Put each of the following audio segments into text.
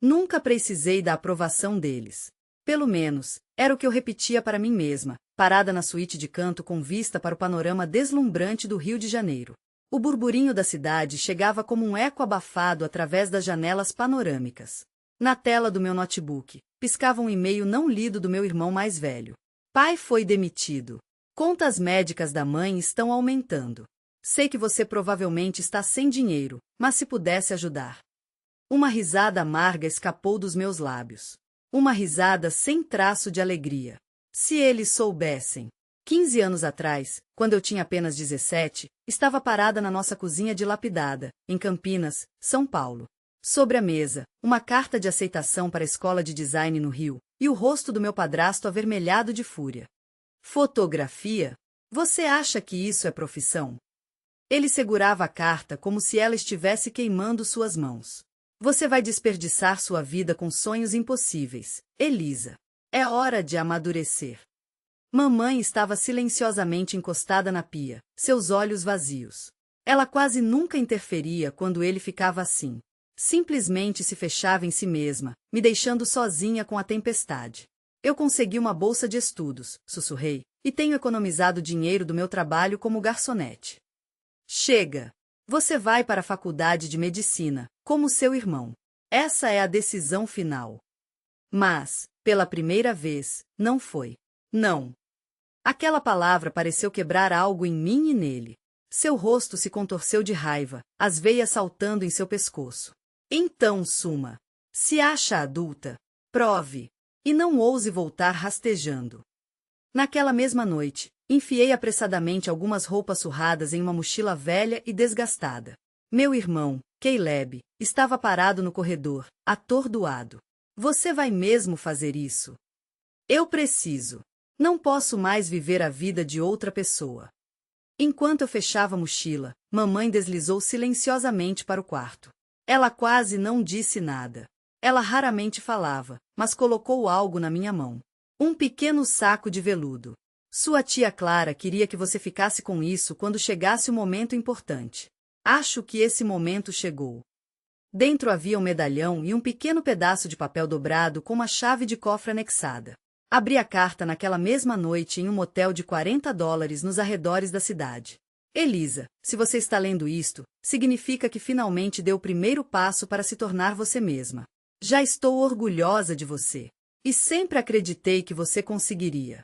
Nunca precisei da aprovação deles. Pelo menos, era o que eu repetia para mim mesma, parada na suíte de canto com vista para o panorama deslumbrante do Rio de Janeiro. O burburinho da cidade chegava como um eco abafado através das janelas panorâmicas. Na tela do meu notebook, piscava um e-mail não lido do meu irmão mais velho. Pai foi demitido. Contas médicas da mãe estão aumentando. Sei que você provavelmente está sem dinheiro, mas se pudesse ajudar. Uma risada amarga escapou dos meus lábios. Uma risada sem traço de alegria. Se eles soubessem. 15 anos atrás, quando eu tinha apenas 17, estava parada na nossa cozinha dilapidada, em Campinas, São Paulo. Sobre a mesa, uma carta de aceitação para a escola de design no Rio, e o rosto do meu padrasto avermelhado de fúria. Fotografia? Você acha que isso é profissão? Ele segurava a carta como se ela estivesse queimando suas mãos. Você vai desperdiçar sua vida com sonhos impossíveis, Elisa. É hora de amadurecer. Mamãe estava silenciosamente encostada na pia, seus olhos vazios. Ela quase nunca interferia quando ele ficava assim. Simplesmente se fechava em si mesma, me deixando sozinha com a tempestade. Eu consegui uma bolsa de estudos, sussurrei, e tenho economizado dinheiro do meu trabalho como garçonete. Chega! Você vai para a faculdade de medicina, como seu irmão. Essa é a decisão final. Mas, pela primeira vez, não foi. Não. Aquela palavra pareceu quebrar algo em mim e nele. Seu rosto se contorceu de raiva, as veias saltando em seu pescoço. Então, Suma. Se acha adulta, prove. E não ouse voltar rastejando. Naquela mesma noite, enfiei apressadamente algumas roupas surradas em uma mochila velha e desgastada. Meu irmão, Caleb, estava parado no corredor, atordoado. Você vai mesmo fazer isso? Eu preciso. Não posso mais viver a vida de outra pessoa. Enquanto eu fechava a mochila, mamãe deslizou silenciosamente para o quarto. Ela quase não disse nada. Ela raramente falava, mas colocou algo na minha mão. Um pequeno saco de veludo. Sua tia Clara queria que você ficasse com isso quando chegasse o momento importante. Acho que esse momento chegou. Dentro havia um medalhão e um pequeno pedaço de papel dobrado com uma chave de cofre anexada. Abri a carta naquela mesma noite em um motel de $40 nos arredores da cidade. Elisa, se você está lendo isto, significa que finalmente deu o primeiro passo para se tornar você mesma. Já estou orgulhosa de você. E sempre acreditei que você conseguiria.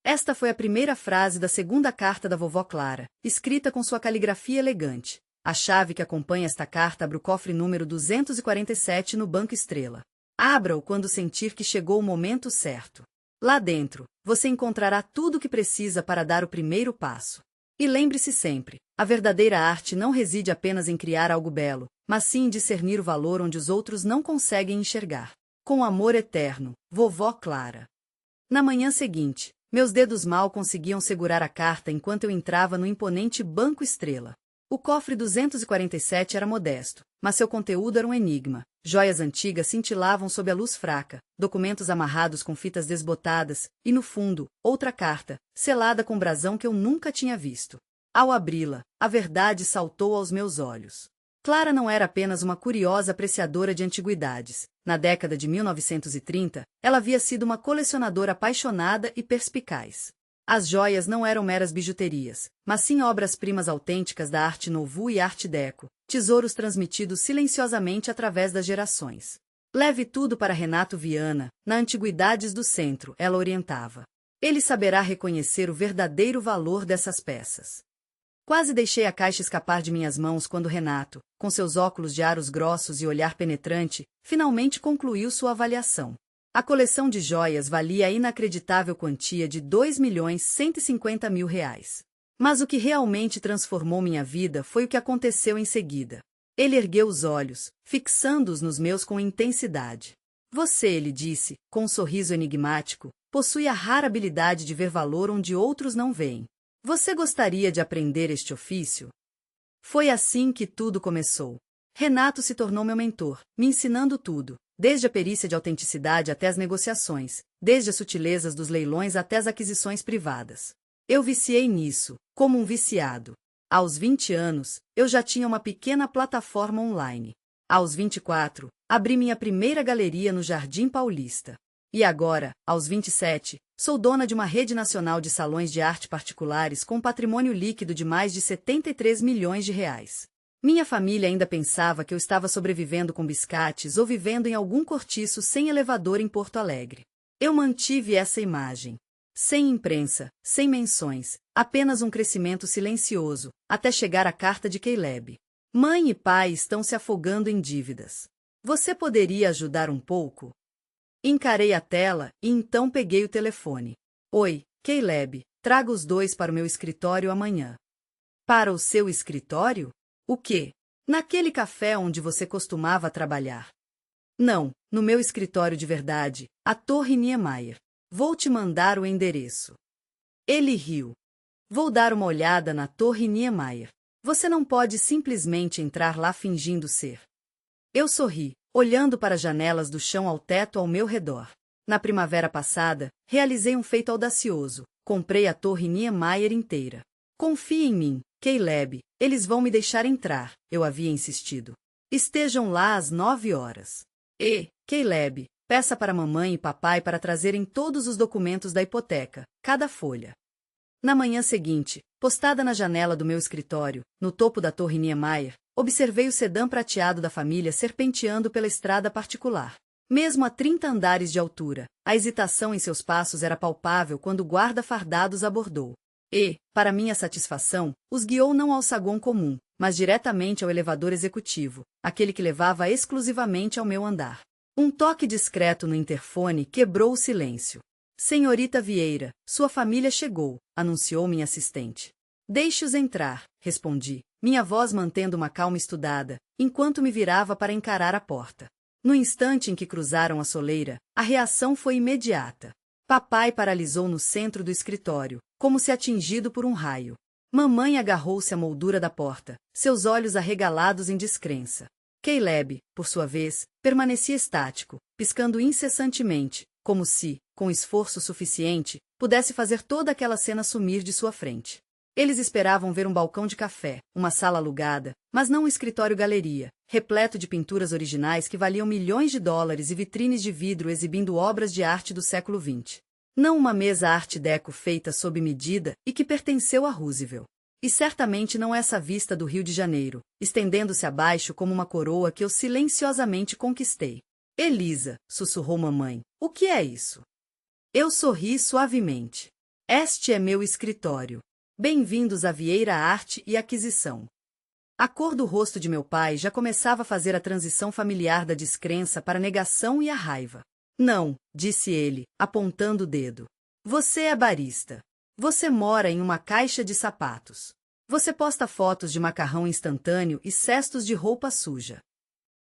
Esta foi a primeira frase da segunda carta da vovó Clara, escrita com sua caligrafia elegante. A chave que acompanha esta carta abre o cofre número 247 no Banco Estrela. Abra-o quando sentir que chegou o momento certo. Lá dentro, você encontrará tudo o que precisa para dar o primeiro passo. E lembre-se sempre, a verdadeira arte não reside apenas em criar algo belo, mas sim em discernir o valor onde os outros não conseguem enxergar. Com amor eterno, vovó Clara. Na manhã seguinte, meus dedos mal conseguiam segurar a carta enquanto eu entrava no imponente Banco Estrela. O cofre 247 era modesto, mas seu conteúdo era um enigma. Joias antigas cintilavam sob a luz fraca, documentos amarrados com fitas desbotadas, e no fundo, outra carta, selada com brasão que eu nunca tinha visto. Ao abri-la, a verdade saltou aos meus olhos. Clara não era apenas uma curiosa apreciadora de antiguidades. Na década de 1930, ela havia sido uma colecionadora apaixonada e perspicaz. As joias não eram meras bijuterias, mas sim obras-primas autênticas da arte nouveau e arte déco, tesouros transmitidos silenciosamente através das gerações. Leve tudo para Renato Viana, na Antiguidades do Centro, ela orientava. Ele saberá reconhecer o verdadeiro valor dessas peças. Quase deixei a caixa escapar de minhas mãos quando Renato, com seus óculos de aros grossos e olhar penetrante, finalmente concluiu sua avaliação. A coleção de joias valia a inacreditável quantia de R$ 2.150.000. Mas o que realmente transformou minha vida foi o que aconteceu em seguida. Ele ergueu os olhos, fixando-os nos meus com intensidade. Você, ele disse, com um sorriso enigmático, possui a rara habilidade de ver valor onde outros não veem. Você gostaria de aprender este ofício? Foi assim que tudo começou. Renato se tornou meu mentor, me ensinando tudo. Desde a perícia de autenticidade até as negociações, desde as sutilezas dos leilões até as aquisições privadas. Eu viciei nisso, como um viciado. Aos 20 anos, eu já tinha uma pequena plataforma online. Aos 24, abri minha primeira galeria no Jardim Paulista. E agora, aos 27, sou dona de uma rede nacional de salões de arte particulares com patrimônio líquido de mais de 73 milhões de reais. Minha família ainda pensava que eu estava sobrevivendo com biscates ou vivendo em algum cortiço sem elevador em Porto Alegre. Eu mantive essa imagem. Sem imprensa, sem menções, apenas um crescimento silencioso, até chegar a carta de Caleb. Mãe e pai estão se afogando em dívidas. Você poderia ajudar um pouco? Encarei a tela e então peguei o telefone. Oi, Caleb, traga os dois para o meu escritório amanhã. Para o seu escritório? O quê? Naquele café onde você costumava trabalhar. Não, no meu escritório de verdade, a Torre Niemeyer. Vou te mandar o endereço. Ele riu. Vou dar uma olhada na Torre Niemeyer. Você não pode simplesmente entrar lá fingindo ser. Eu sorri, olhando para as janelas do chão ao teto ao meu redor. Na primavera passada, realizei um feito audacioso. Comprei a Torre Niemeyer inteira. Confie em mim, Caleb, eles vão me deixar entrar, eu havia insistido. Estejam lá às 9 horas. E, Caleb, peça para mamãe e papai para trazerem todos os documentos da hipoteca, cada folha. Na manhã seguinte, postada na janela do meu escritório, no topo da Torre Niemeyer, observei o sedã prateado da família serpenteando pela estrada particular. Mesmo a 30 andares de altura, a hesitação em seus passos era palpável quando o guarda fardado os abordou. E, para minha satisfação, os guiou não ao saguão comum, mas diretamente ao elevador executivo, aquele que levava exclusivamente ao meu andar. Um toque discreto no interfone quebrou o silêncio. Senhorita Vieira, sua família chegou, anunciou minha assistente. Deixe-os entrar, respondi, minha voz mantendo uma calma estudada, enquanto me virava para encarar a porta. No instante em que cruzaram a soleira, a reação foi imediata. Papai paralisou no centro do escritório, como se atingido por um raio. Mamãe agarrou-se à moldura da porta, seus olhos arregalados em descrença. Caleb, por sua vez, permanecia estático, piscando incessantemente, como se, com esforço suficiente, pudesse fazer toda aquela cena sumir de sua frente. Eles esperavam ver um balcão de café, uma sala alugada, mas não um escritório-galeria, repleto de pinturas originais que valiam milhões de dólares e vitrines de vidro exibindo obras de arte do século XX. Não uma mesa art deco feita sob medida e que pertenceu a Roosevelt. E certamente não essa vista do Rio de Janeiro, estendendo-se abaixo como uma coroa que eu silenciosamente conquistei. Elisa, sussurrou mamãe, o que é isso? Eu sorri suavemente. Este é meu escritório. Bem-vindos a Vieira Arte e Aquisição. A cor do rosto de meu pai já começava a fazer a transição familiar da descrença para a negação e a raiva. Não, disse ele, apontando o dedo. Você é barista. Você mora em uma caixa de sapatos. Você posta fotos de macarrão instantâneo e cestos de roupa suja.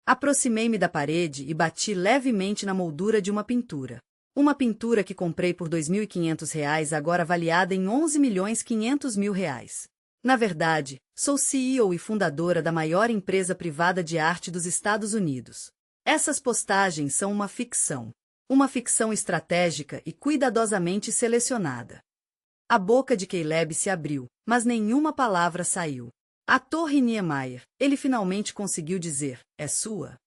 Aproximei-me da parede e bati levemente na moldura de uma pintura. Uma pintura que comprei por R$ 2.500, agora avaliada em R$ 11.500.000. Na verdade, sou CEO e fundadora da maior empresa privada de arte dos Estados Unidos. Essas postagens são uma ficção. Uma ficção estratégica e cuidadosamente selecionada. A boca de Caleb se abriu, mas nenhuma palavra saiu. A Torre Niemeyer, ele finalmente conseguiu dizer, é sua?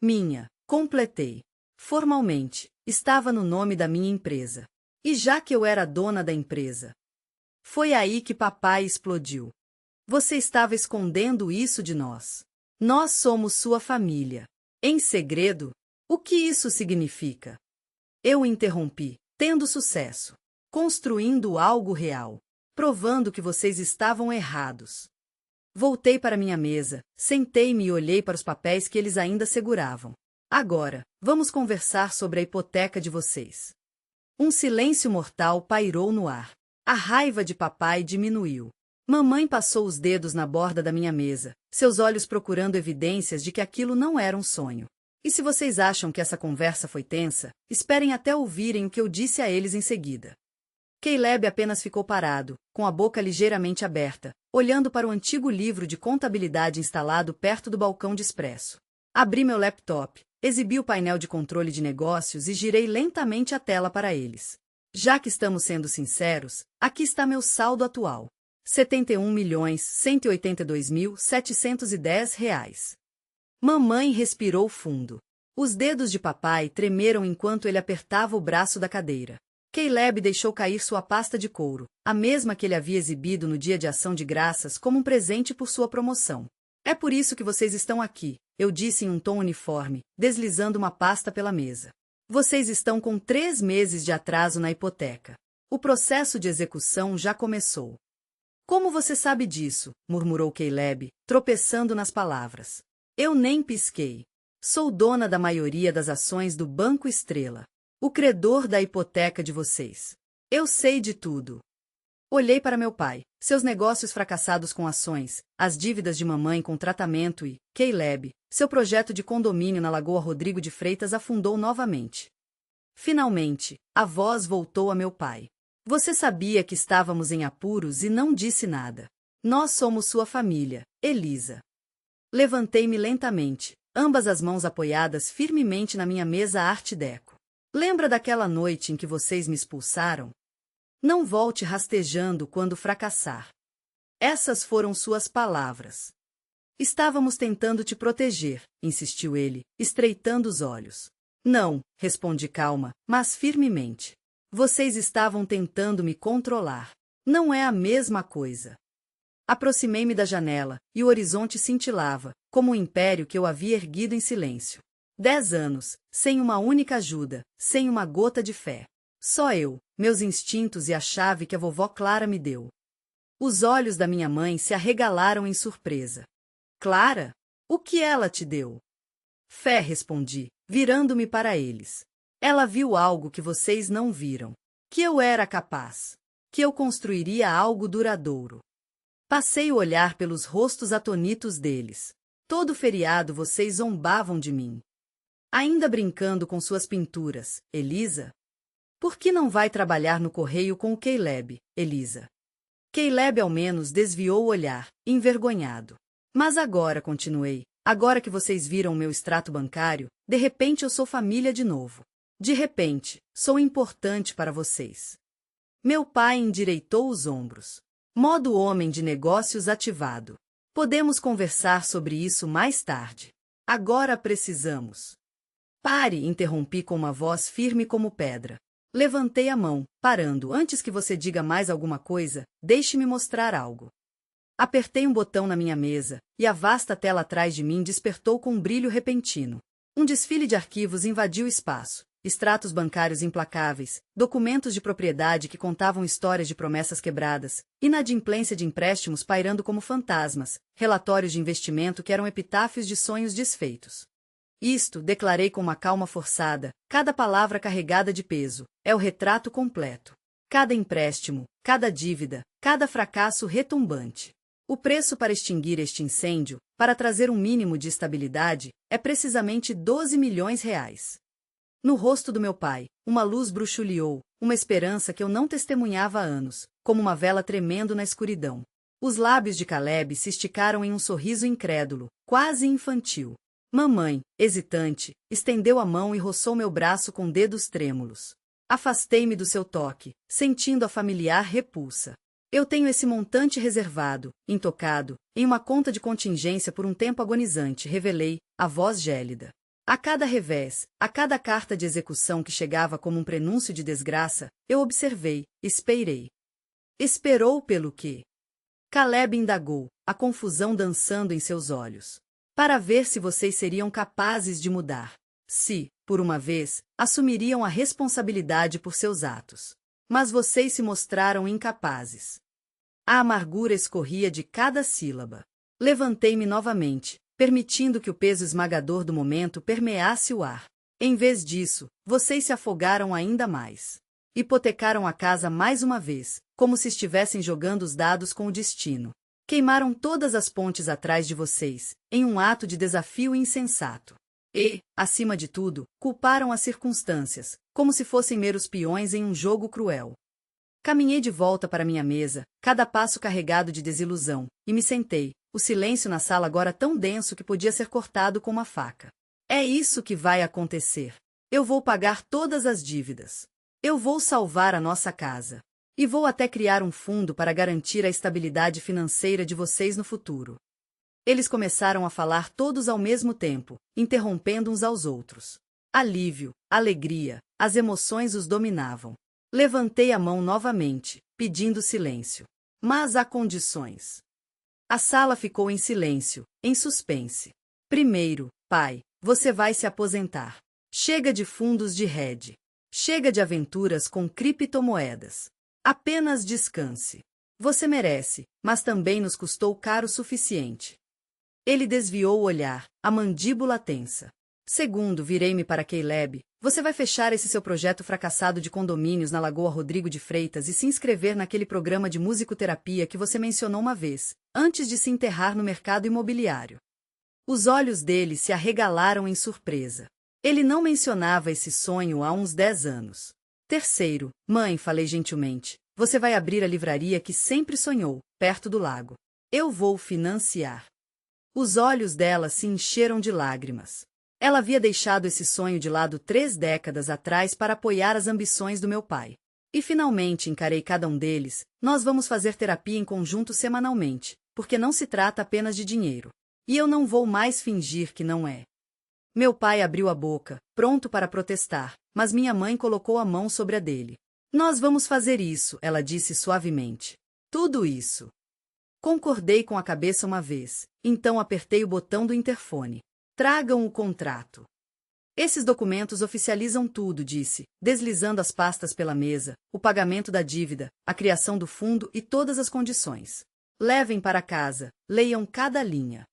Minha, completei. Formalmente, estava no nome da minha empresa. E já que eu era dona da empresa. Foi aí que papai explodiu. Você estava escondendo isso de nós. Nós somos sua família. Em segredo? O que isso significa? Eu interrompi, tendo sucesso. Construindo algo real. Provando que vocês estavam errados. Voltei para minha mesa, sentei-me e olhei para os papéis que eles ainda seguravam. Agora, vamos conversar sobre a hipoteca de vocês. Um silêncio mortal pairou no ar. A raiva de papai diminuiu. Mamãe passou os dedos na borda da minha mesa, seus olhos procurando evidências de que aquilo não era um sonho. E se vocês acham que essa conversa foi tensa, esperem até ouvirem o que eu disse a eles em seguida. Caleb apenas ficou parado, com a boca ligeiramente aberta, olhando para o antigo livro de contabilidade instalado perto do balcão de expresso. Abri meu laptop, exibi o painel de controle de negócios e girei lentamente a tela para eles. Já que estamos sendo sinceros, aqui está meu saldo atual. R$ 71.182.710. Mamãe respirou fundo. Os dedos de papai tremeram enquanto ele apertava o braço da cadeira. Caleb deixou cair sua pasta de couro, a mesma que ele havia exibido no dia de ação de graças como um presente por sua promoção. É por isso que vocês estão aqui, eu disse em um tom uniforme, deslizando uma pasta pela mesa. Vocês estão com 3 meses de atraso na hipoteca. O processo de execução já começou. Como você sabe disso? Murmurou Caleb, tropeçando nas palavras. Eu nem pisquei. Sou dona da maioria das ações do Banco Estrela. O credor da hipoteca de vocês. Eu sei de tudo. Olhei para meu pai, seus negócios fracassados com ações, as dívidas de mamãe com tratamento e, Caleb, seu projeto de condomínio na Lagoa Rodrigo de Freitas afundou novamente. Finalmente, a voz voltou a meu pai. Você sabia que estávamos em apuros e não disse nada. Nós somos sua família, Elisa. Levantei-me lentamente, ambas as mãos apoiadas firmemente na minha mesa Art Deco. Lembra daquela noite em que vocês me expulsaram? Não volte rastejando quando fracassar. Essas foram suas palavras. Estávamos tentando te proteger, insistiu ele, estreitando os olhos. Não, respondi calma, mas firmemente. Vocês estavam tentando me controlar. Não é a mesma coisa. Aproximei-me da janela, e o horizonte cintilava, como um império que eu havia erguido em silêncio. 10 anos, sem uma única ajuda, sem uma gota de fé. Só eu, meus instintos e a chave que a vovó Clara me deu. Os olhos da minha mãe se arregalaram em surpresa. Clara? O que ela te deu? Fé, respondi, virando-me para eles. Ela viu algo que vocês não viram. Que eu era capaz. Que eu construiria algo duradouro. Passei o olhar pelos rostos atonitos deles. Todo feriado vocês zombavam de mim. Ainda brincando com suas pinturas, Elisa? Por que não vai trabalhar no correio com o Caleb, Elisa? Caleb ao menos desviou o olhar, envergonhado. Mas agora, continuei, agora que vocês viram o meu extrato bancário, de repente eu sou família de novo. De repente, sou importante para vocês. Meu pai endireitou os ombros. Modo homem de negócios ativado. Podemos conversar sobre isso mais tarde. Agora precisamos. Pare, interrompi com uma voz firme como pedra. Levantei a mão, parando. Antes que você diga mais alguma coisa, deixe-me mostrar algo. Apertei um botão na minha mesa, e a vasta tela atrás de mim despertou com um brilho repentino. Um desfile de arquivos invadiu o espaço. Extratos bancários implacáveis, documentos de propriedade que contavam histórias de promessas quebradas, inadimplência de empréstimos pairando como fantasmas, relatórios de investimento que eram epitáfios de sonhos desfeitos. Isto, declarei com uma calma forçada, cada palavra carregada de peso, é o retrato completo. Cada empréstimo, cada dívida, cada fracasso retumbante. O preço para extinguir este incêndio, para trazer um mínimo de estabilidade, é precisamente 12 milhões reais. No rosto do meu pai, uma luz bruxuleou, uma esperança que eu não testemunhava há anos, como uma vela tremendo na escuridão. Os lábios de Caleb se esticaram em um sorriso incrédulo, quase infantil. Mamãe, hesitante, estendeu a mão e roçou meu braço com dedos trêmulos. Afastei-me do seu toque, sentindo a familiar repulsa. Eu tenho esse montante reservado, intocado, em uma conta de contingência por um tempo agonizante, revelei, a voz gélida. A cada revés, a cada carta de execução que chegava como um prenúncio de desgraça, eu observei, esperei. Esperou pelo quê? Caleb indagou, a confusão dançando em seus olhos. Para ver se vocês seriam capazes de mudar. Se, por uma vez, assumiriam a responsabilidade por seus atos. Mas vocês se mostraram incapazes. A amargura escorria de cada sílaba. Levantei-me novamente, permitindo que o peso esmagador do momento permeasse o ar. Em vez disso, vocês se afogaram ainda mais. Hipotecaram a casa mais uma vez, como se estivessem jogando os dados com o destino. Queimaram todas as pontes atrás de vocês, em um ato de desafio insensato. E, acima de tudo, culparam as circunstâncias, como se fossem meros peões em um jogo cruel. Caminhei de volta para minha mesa, cada passo carregado de desilusão, e me sentei, o silêncio na sala agora tão denso que podia ser cortado com uma faca. É isso que vai acontecer. Eu vou pagar todas as dívidas. Eu vou salvar a nossa casa. E vou até criar um fundo para garantir a estabilidade financeira de vocês no futuro. Eles começaram a falar todos ao mesmo tempo, interrompendo uns aos outros. Alívio, alegria, as emoções os dominavam. Levantei a mão novamente, pedindo silêncio. Mas há condições. A sala ficou em silêncio, em suspense. Primeiro, pai, você vai se aposentar. Chega de fundos de hedge. Chega de aventuras com criptomoedas. Apenas descanse. Você merece, mas também nos custou caro o suficiente. Ele desviou o olhar, a mandíbula tensa. Segundo, virei-me para Caleb. Você vai fechar esse seu projeto fracassado de condomínios na Lagoa Rodrigo de Freitas e se inscrever naquele programa de musicoterapia que você mencionou uma vez, antes de se enterrar no mercado imobiliário. Os olhos dele se arregalaram em surpresa. Ele não mencionava esse sonho há uns 10 anos. Terceiro, mãe, falei gentilmente, você vai abrir a livraria que sempre sonhou, perto do lago. Eu vou financiar. Os olhos dela se encheram de lágrimas. Ela havia deixado esse sonho de lado 3 décadas atrás para apoiar as ambições do meu pai. E finalmente encarei cada um deles. Nós vamos fazer terapia em conjunto semanalmente, porque não se trata apenas de dinheiro. E eu não vou mais fingir que não é. Meu pai abriu a boca, pronto para protestar, mas minha mãe colocou a mão sobre a dele. Nós vamos fazer isso, ela disse suavemente. Tudo isso. Concordei com a cabeça uma vez, então apertei o botão do interfone. Tragam o contrato. Esses documentos oficializam tudo, disse, deslizando as pastas pela mesa, o pagamento da dívida, a criação do fundo e todas as condições. Levem para casa, leiam cada linha.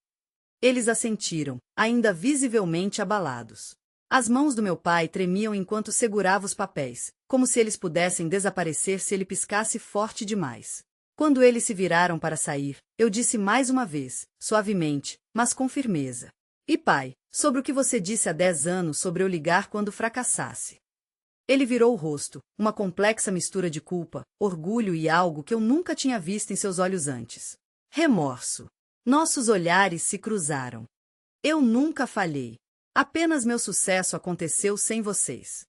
Eles assentiram, ainda visivelmente abalados. As mãos do meu pai tremiam enquanto segurava os papéis, como se eles pudessem desaparecer se ele piscasse forte demais. Quando eles se viraram para sair, eu disse mais uma vez, suavemente, mas com firmeza. E pai, sobre o que você disse há 10 anos sobre eu ligar quando fracassasse. Ele virou o rosto, uma complexa mistura de culpa, orgulho e algo que eu nunca tinha visto em seus olhos antes. Remorso. Nossos olhares se cruzaram. Eu nunca falhei. Apenas meu sucesso aconteceu sem vocês.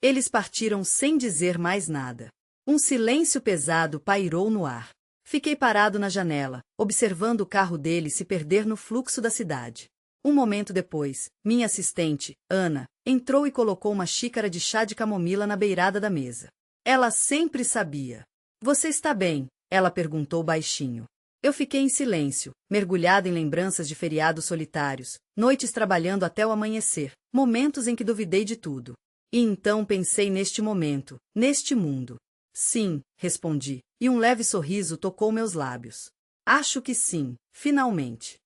Eles partiram sem dizer mais nada. Um silêncio pesado pairou no ar. Fiquei parado na janela, observando o carro dele se perder no fluxo da cidade. Um momento depois, minha assistente, Ana, entrou e colocou uma xícara de chá de camomila na beirada da mesa. Ela sempre sabia. Você está bem? Ela perguntou baixinho. Eu fiquei em silêncio, mergulhado em lembranças de feriados solitários, noites trabalhando até o amanhecer, momentos em que duvidei de tudo. E então pensei neste momento, neste mundo. Sim, respondi, e um leve sorriso tocou meus lábios. Acho que sim, finalmente.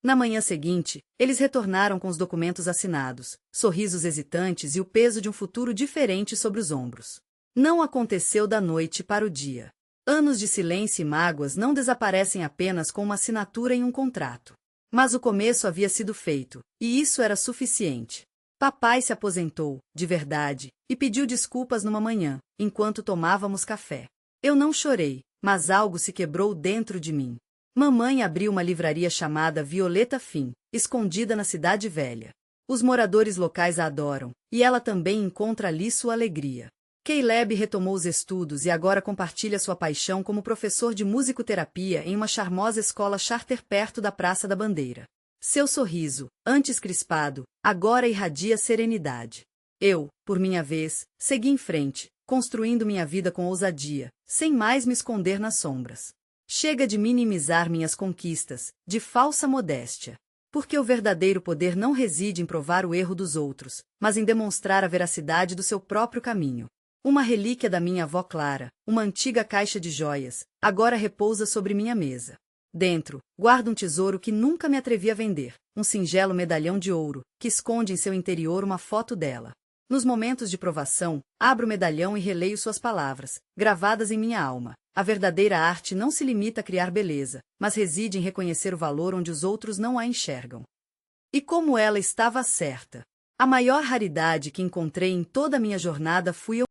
Na manhã seguinte, eles retornaram com os documentos assinados, sorrisos hesitantes e o peso de um futuro diferente sobre os ombros. Não aconteceu da noite para o dia. Anos de silêncio e mágoas não desaparecem apenas com uma assinatura em um contrato. Mas o começo havia sido feito, e isso era suficiente. Papai se aposentou, de verdade, e pediu desculpas numa manhã, enquanto tomávamos café. Eu não chorei, mas algo se quebrou dentro de mim. Mamãe abriu uma livraria chamada Violeta Fim, escondida na cidade velha. Os moradores locais a adoram, e ela também encontra ali sua alegria. Caleb retomou os estudos e agora compartilha sua paixão como professor de musicoterapia em uma charmosa escola charter perto da Praça da Bandeira. Seu sorriso, antes crispado, agora irradia serenidade. Eu, por minha vez, segui em frente, construindo minha vida com ousadia, sem mais me esconder nas sombras. Chega de minimizar minhas conquistas, de falsa modéstia. Porque o verdadeiro poder não reside em provar o erro dos outros, mas em demonstrar a veracidade do seu próprio caminho. Uma relíquia da minha avó Clara, uma antiga caixa de joias, agora repousa sobre minha mesa. Dentro, guardo um tesouro que nunca me atrevi a vender, um singelo medalhão de ouro, que esconde em seu interior uma foto dela. Nos momentos de provação, abro o medalhão e releio suas palavras, gravadas em minha alma. A verdadeira arte não se limita a criar beleza, mas reside em reconhecer o valor onde os outros não a enxergam. E como ela estava certa. A maior raridade que encontrei em toda a minha jornada fui eu